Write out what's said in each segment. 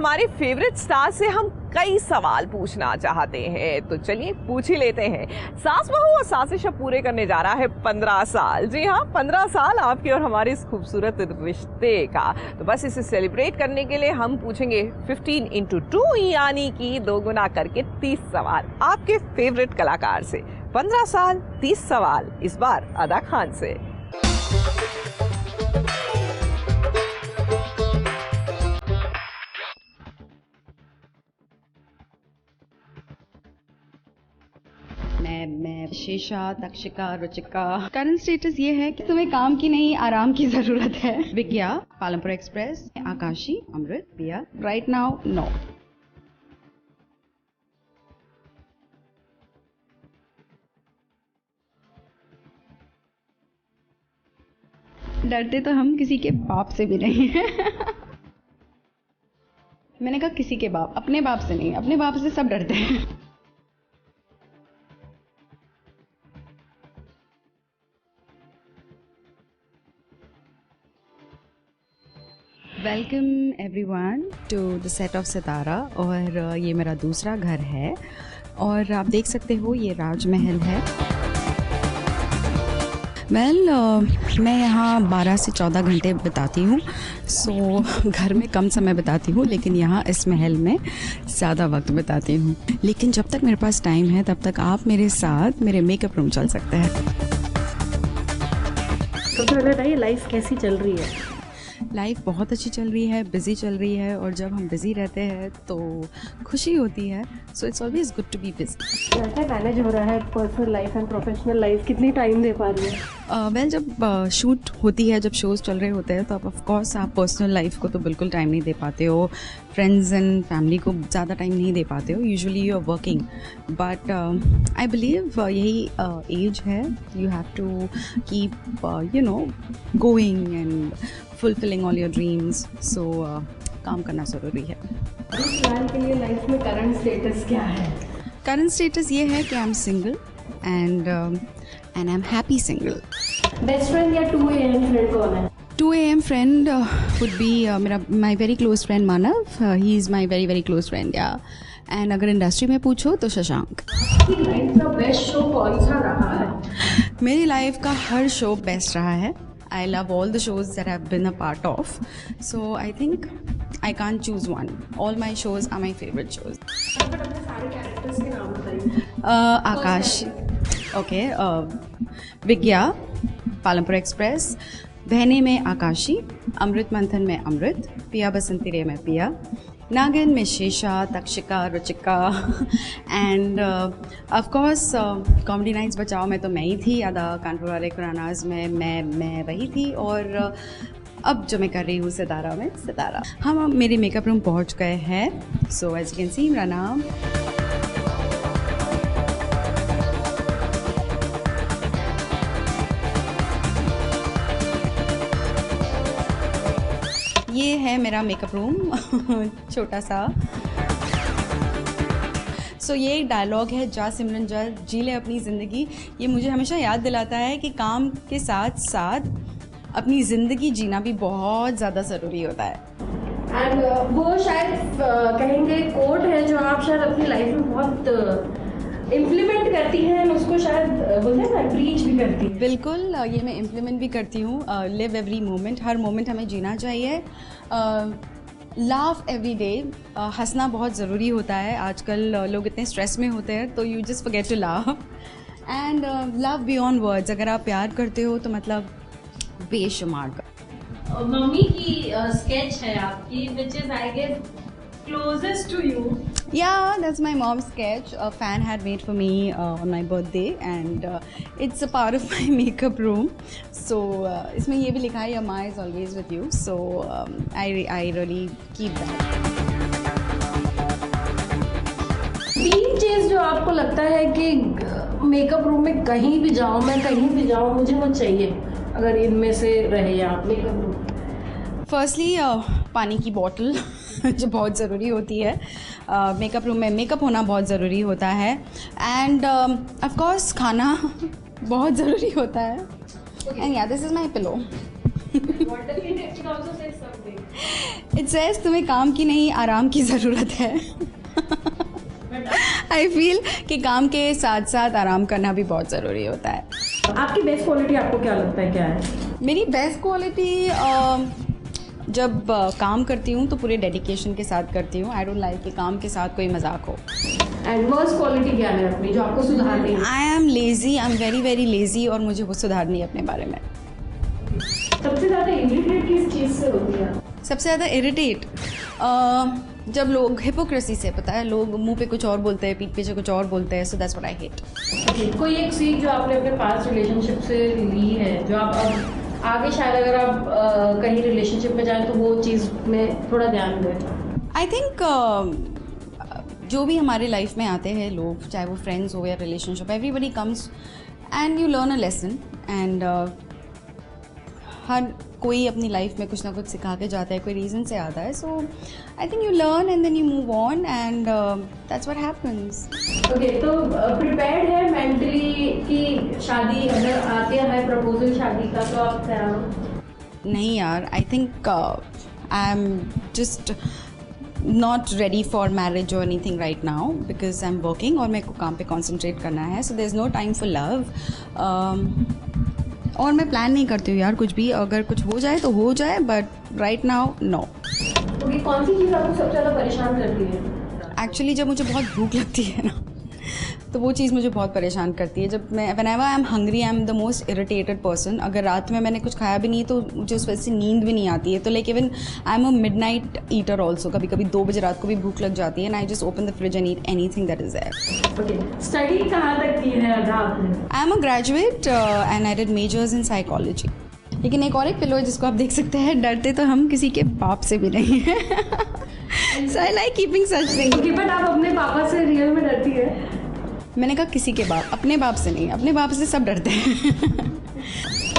हमारे favourite star से हम कई सवाल पूछना चाहते हैं, तो चलिए पूछ ही लेते हैं। सास बहू और साजिश पूरे करने जा रहा है 15 साल। जी हाँ, 15 साल आपके और हमारे इस खूबसूरत रिश्ते का। तो बस इसे सेलिब्रेट करने के लिए हम पूछेंगे 15 into 2 यानी कि 2 गुना करके 30 सवाल आपके फेवरेट कलाकार से। 15 साल 30 सवाल, इस बार अदा खान से। मैं शेषा, तक्षिका, रुचिका। करंट स्टेटस ये है कि तुम्हें काम की नहीं आराम की जरूरत है। विज्ञा, पालमपुर एक्सप्रेस, आकाशी, अमृत, पिया। Right now no. डरते तो हम किसी के बाप से भी नहीं हैं। मैंने कहा किसी के बाप, अपने बाप से नहीं। अपने बाप से सब डरते हैं। Welcome everyone to the set of Sitara. और ये मेरा दूसरा घर है और आप देख सकते हो ये राजमहल है। मैं यहाँ 12 से 14 घंटे बिताती हूँ। घर में कम समय बिताती हूँ, लेकिन यहाँ इस महल में ज़्यादा वक्त बिताती हूँ। लेकिन जब तक मेरे पास टाइम है तब तक आप मेरे साथ मेरे मेकअप रूम चल सकते हैं। सबसे पहले बताइए, लाइफ कैसी चल रही है? लाइफ बहुत अच्छी चल रही है, बिज़ी चल रही है। और जब हम बिज़ी रहते हैं तो खुशी होती है। So it's always good to be busy. कैसे मैनेज हो रहा है personal life and professional life? कितनी टाइम दे पा रही है? जब शूट होती है, जब शोज़ चल रहे होते हैं, तो ऑफ कोर्स आप पर्सनल लाइफ को तो बिल्कुल टाइम नहीं दे पाते हो। फ्रेंड्स एंड फैमिली को ज़्यादा टाइम नहीं दे पाते हो। Usually you are working, but I believe यही एज है। You have to keep going and fulfilling all your dreams. So काम करना ज़रूरी है। इस प्लान के लिए लाइफ में करंट स्टेटस क्या है? करंट स्टेटस ये है कि I am single and I am happy single. Best friend या 2 AM फ्रेंड कौन है? 2 AM friend would be my very close friend Manav. He is my very very close friend. या and अगर industry में पूछो तो शशांक। लाइफ का best show कौन सा रहा है? मेरी लाइफ का हर शो बेस्ट रहा है। I love all the shows that I've been a part of. So I think I can't choose one. All my shows are my favorite shows. अपने सारे कैरेक्टर्स के नाम बताइए। आकाश, ओके, विज्ञा, पालमपुर एक्सप्रेस, बहने में आकाशी, अमृत मंथन में अमृत, पिया बसंती रे में पिया, नागिन में Shesha, Takshika, Ruchika. And of course comedy nights Bachao में तो मैं ही थी। आधा कानपुर वाले खुरानाज में मैं वही थी। और अब जो मैं कर रही हूँ सितारा में सितारा। हम मेरे मेकअप रूम पहुँच गए हैं। So as you can see, मेरा नाम ये है मेरा मेकअप रूम छोटा सा। सो ये एक डायलॉग है, जा सिमरन जा जी ले अपनी ज़िंदगी। ये मुझे हमेशा याद दिलाता है कि काम के साथ साथ अपनी ज़िंदगी जीना भी बहुत ज़्यादा ज़रूरी होता है। एंड वो शायद कहेंगे कोट है जो आप शायद अपनी लाइफ में बहुत इम्प्लीमेंट करती हैं, उसको शायद बोलते हैं ना, प्रीच भी करती हैं। बिल्कुल, ये मैं इम्प्लीमेंट भी करती हूँ। लिव एवरी मोमेंट, हर मोमेंट हमें जीना चाहिए। लाफ एवरी डे, हंसना बहुत ज़रूरी होता है। आजकल लोग इतने स्ट्रेस में होते हैं, तो you just forget to laugh. And love beyond words, अगर आप प्यार करते हो तो मतलब बेशुमार का। मम्मी की स्केच है आपकी, which is I guess closest to you. Yeah, that's my mom's sketch. A fan had made for me on my birthday, and it's a part of my makeup room. So इसमें ये भी लिखा है, your Ma is always with you. So I really keep that. 3 चीज़ जो आपको लगता है कि मेकअप रूम में कहीं भी जाऊँ, मैं कहीं भी जाऊँ, मुझे वो चाहिए, अगर इनमें से रहे या मेकअप रूम। फर्स्टली पानी की बॉटल जो बहुत ज़रूरी होती है। मेकअप रूम में मेकअप होना बहुत ज़रूरी होता है। एंड ऑफ कोर्स खाना बहुत ज़रूरी होता है। एंड या this is my pillow. It also says something. It says तुम्हें काम की नहीं आराम की ज़रूरत है. आई फील कि काम के साथ साथ आराम करना भी बहुत ज़रूरी होता है. आपकी बेस्ट क्वालिटी आपको क्या लगता है क्या है? मेरी बेस्ट क्वालिटी जब काम करती हूँ तो पूरे डेडिकेशन के साथ करती हूँ. आई डोंट लाइक कि काम के साथ कोई मजाक हो. एंड वर्स्ट क्वालिटी क्या है अपनी जो आपको सुधारनी है? I am lazy, I am very very lazy और मुझे वो सुधारनी है अपने बारे में. सबसे ज़्यादा इरिटेट किस चीज़ से होती है? सबसे ज़्यादा इरिटेट जब लोग हिपोक्रेसी से, पता है, लोग मुंह पे कुछ और बोलते हैं, पीठ पीछे कुछ और बोलते हैं. So that's what I hate. कोई एक सीख जो आपने अपने पास्ट रिलेशनशिप से ली है जो आप अब आगे शायद अगर आप कहीं रिलेशनशिप में जाएं तो वो चीज़ में थोड़ा ध्यान दें? आई थिंक जो भी हमारे लाइफ में आते हैं लोग, चाहे वो फ्रेंड्स हो या relationship, everybody comes and you learn a lesson. And हर कोई अपनी लाइफ में कुछ ना कुछ सिखा के जाता है, कोई रीज़न से आता है. So I think you learn and then you move on and that's what happens. Okay, तो प्रिपेयर्ड है मेंटली कि शादी अगर आती है प्रपोजल शादी का तो आप तैयार हो? नहीं यार, I think I am just not ready for marriage और anything right now because I am working और मेरे को काम पे कॉन्सेंट्रेट करना है. So there is no time for love. और मैं प्लान नहीं करती हूँ यार कुछ भी. अगर कुछ हो जाए तो हो जाए, but right now no. Okay, कौन सी चीज़ आपको सबसे ज़्यादा परेशान करती है? एक्चुअली जब मुझे बहुत भूख लगती है ना तो वो चीज़ मुझे बहुत परेशान करती है. जब मैं whenever I am hungry, I am the most irritated person. अगर रात में मैंने कुछ खाया भी नहीं तो मुझे उस वजह से नींद भी नहीं आती है. तो like even I am a midnight eater also. कभी कभी 2 बजे रात को भी भूख लग जाती है and I just open the fridge and eat anything that is there. Okay, study कहाँ तक की है आपने? I am a graduate and I did majors in psychology. लेकिन एक और एक पिलो है जिसको आप देख सकते हैं. डरते तो हम किसी के बाप से भी नहीं हैं. So I like keeping such things. Okay, but आप अपने पापा से रियल में डरती है? मैंने कहा किसी के बाप, अपने बाप से नहीं. अपने बाप से सब डरते हैं.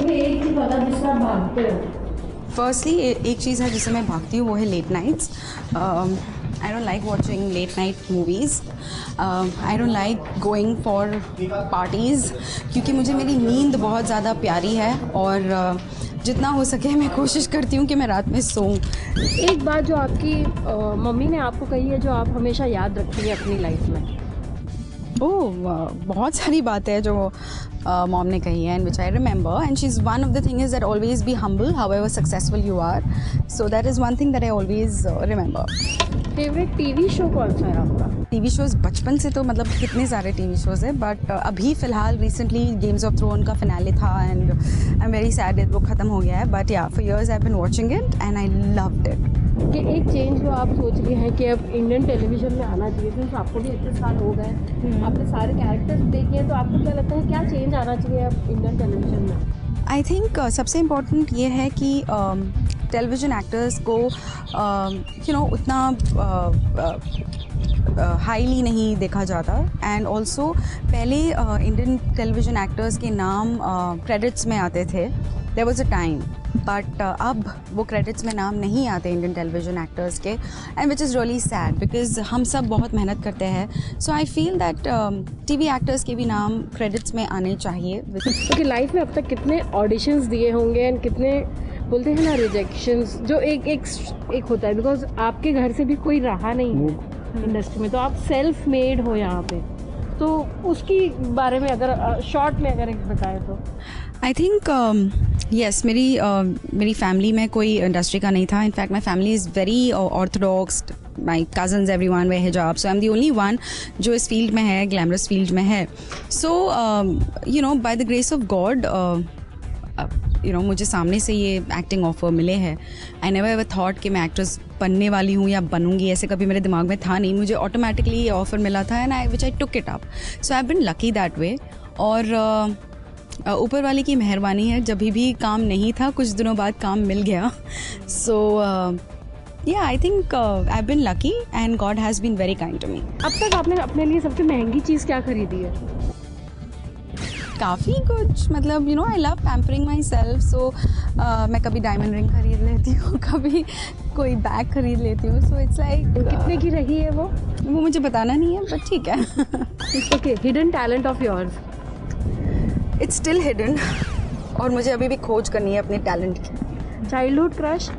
एक चीज़ बता जिससे आप भागते हो. फर्स्टली एक चीज़ है जिससे मैं भागती हूँ, वो है late nights. I don't like watching late night movies. I don't like going for parties क्योंकि मुझे मेरी नींद बहुत ज़्यादा प्यारी है और जितना हो सके मैं कोशिश करती हूँ कि मैं रात में सोऊं. एक बात जो आपकी मम्मी ने आपको कही है जो आप हमेशा याद रखती हैं अपनी लाइफ में? ओह, बहुत सारी बातें हैं जो मॉम ने कही है and which I remember. And she is one of the thing is that always be humble however successful you are. So that is one thing that I always remember. Favourite TV show कौन सा है आपका? TV shows बचपन से तो मतलब कितने सारे टीवी शोज़ हैं, बट अभी फ़िलहाल रिसेंटली गेम्स ऑफ थ्रोन का फिनाले था and I am very sad वो ख़त्म हो गया है. But yeah for years I have been watching it and I loved it. कि एक चेंज जो आप सोच रहे हैं कि अब इंडियन टेलीविजन में आना चाहिए, क्योंकि आपको भी इतने साल हो गए, आपने सारे कैरेक्टर्स देखे हैं, तो आपको क्या लगता है क्या चेंज आना चाहिए अब इंडियन टेलीविजन में? आई थिंक सबसे इम्पॉर्टेंट ये है कि टेलीविज़न एक्टर्स को उतना हाईली नहीं देखा जाता. एंड ऑल्सो पहले इंडियन टेलीविज़न एक्टर्स के नाम क्रेडिट्स में आते थे. There was a time, but अब वो क्रेडिट्स में नाम नहीं आते इंडियन टेलीविज़न एक्टर्स के. And which is really sad because हम सब बहुत मेहनत करते हैं. So I feel that TV actors के भी नाम क्रेडिट्स में आने चाहिए. क्योंकि लाइफ में अब तक कितने ऑडिशंस दिए होंगे एंड कितने बोलते हैं ना रिजेक्शंस जो एक होता है, बिकॉज आपके घर से भी कोई रहा नहीं है इंडस्ट्री में, तो आप सेल्फ मेड हो यहाँ पे. तो उसकी बारे में अगर शॉर्ट में अगर एक बताएं तो. आई थिंक येस, मेरी फैमिली में कोई इंडस्ट्री का नहीं था. In fact my family is very orthodox. My cousins everyone wear hijab. So I am the only one जो इस फील्ड में है, ग्लैमरस फील्ड में है. So by the grace of God मुझे सामने से ये एक्टिंग ऑफर मिले हैं. आई नेवर एवर थॉट कि मैं एक्ट्रेस बनने वाली हूँ या बनूंगी, ऐसे कभी मेरे दिमाग में था नहीं. मुझे ऑटोमेटिकली ये ऑफर मिला था and which I took it up. So I have been lucky that way. और ऊपर वाले की मेहरबानी है, जब भी काम नहीं था कुछ दिनों बाद काम मिल गया. So yeah I think I have been lucky and God has been very kind to me. अब तक आपने अपने लिए सबसे महंगी चीज़ क्या खरीदी है? काफ़ी कुछ, मतलब I love pampering myself. So मैं कभी डायमंड रिंग खरीद लेती हूँ, कभी कोई बैग खरीद लेती हूँ. सो इट्स लाइक कितने की रही है वो मुझे बताना नहीं है, बट ठीक है. Okay, hidden talent of yours? It's still hidden और मुझे अभी भी खोज करनी है अपने टैलेंट की. Childhood crush?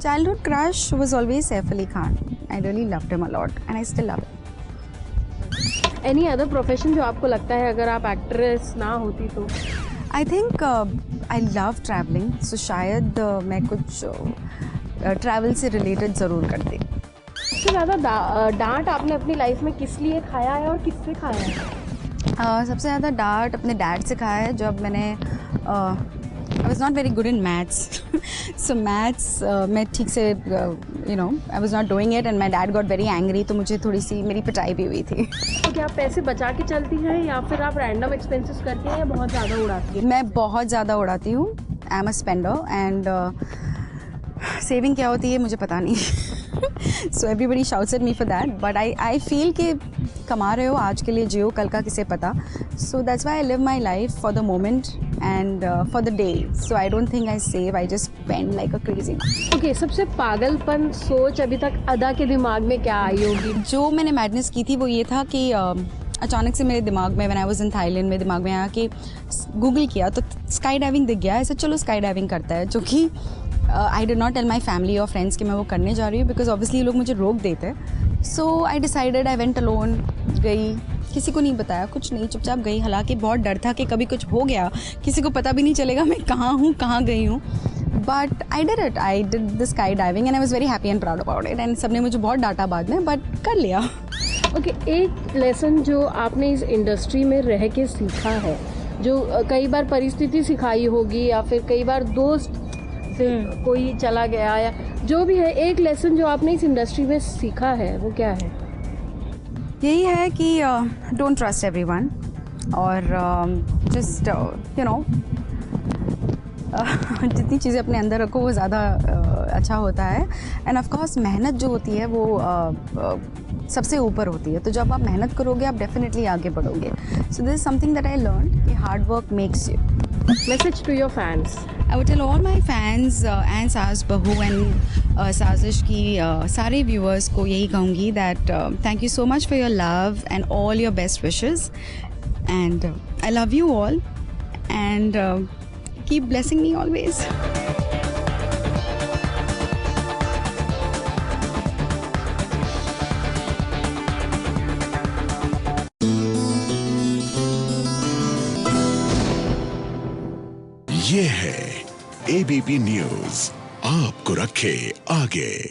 Childhood crush was always Saif Ali Khan. I really loved him a lot and I still love him. Any other profession जो आपको लगता है अगर आप एक्ट्रेस ना होती तो? I think I love traveling, so शायद मैं कुछ ट्रैवल से रिलेटेड ज़रूर करती। सबसे ज़्यादा डांट आपने अपनी लाइफ में किस लिए खाया है और किससे खाया है? सबसे ज़्यादा डांट अपने डैड से खाया है जब मैंने I was not very good in maths so maths मैं ठीक से I was not doing it and my dad got very angry, तो मुझे थोड़ी सी मेरी पिटाई भी हुई थी। तो क्या आप पैसे बचा के चलती हैं या फिर आप रैंडम एक्सपेंसेस करती हैं या बहुत ज़्यादा उड़ाती हैं? मैं बहुत ज़्यादा उड़ाती हूँ। I am a spender and saving क्या होती है मुझे पता नहीं। So everybody shouts at me for that, but I feel कि कमा रहे हो आज के लिए जियो, कल का किसे पता। So that's why I live my life for the moment and for the day. So I don't think I save, I just spend like a crazy. Okay, सबसे पागलपन सोच अभी तक अदा के दिमाग में क्या आई होगी? जो मैंने मैडनेस की थी वो ये था कि अचानक से मेरे दिमाग में, when I was in Thailand, मेरे दिमाग में आया कि गूगल किया तो स्काई डाइविंग दिख गया, ऐसा चलो स्काई डाइविंग करता है, जो कि I did not tell my family और फ्रेंड्स कि मैं वो करने जा रही हूँ बिकॉज ऑब्वियसली ये लोग मुझे रोक देते हैं। So I decided, I went alone, गई, किसी को नहीं बताया, कुछ नहीं, चुपचाप गई। हालांकि बहुत डर था कि कभी कुछ हो गया किसी को पता भी नहीं चलेगा मैं कहाँ हूँ, कहाँ गई हूँ। But I did it, I did the sky diving and I was very happy and proud about it and सबने मुझे बहुत डांटा बाद में, बट कर लिया। ओके, एक लेसन जो आपने इस इंडस्ट्री में रह के सीखा है, जो कई बार परिस्थिति सिखाई होगी या फिर कई बार दोस्त से कोई चला गया या जो भी है, एक लेसन जो आपने इस इंडस्ट्री में सीखा है वो क्या है? यही है कि डोंट ट्रस्ट एवरीवन और जस्ट यू नो जितनी चीज़ें अपने अंदर रखो वो ज़्यादा अच्छा होता है। एंड ऑफ कोर्स मेहनत जो होती है वो सबसे ऊपर होती है, तो जब आप मेहनत करोगे आप डेफिनेटली आगे बढ़ोगे। So this is something that I learn कि hard work makes you. Message to your fans? I would tell all my fans and सास बहू and साजिश की सारे viewers को यही कहूँगी that thank you so much for your love and all your best wishes and I love you all and keep blessing me always. ये है ABP न्यूज़, आपको रखे आगे।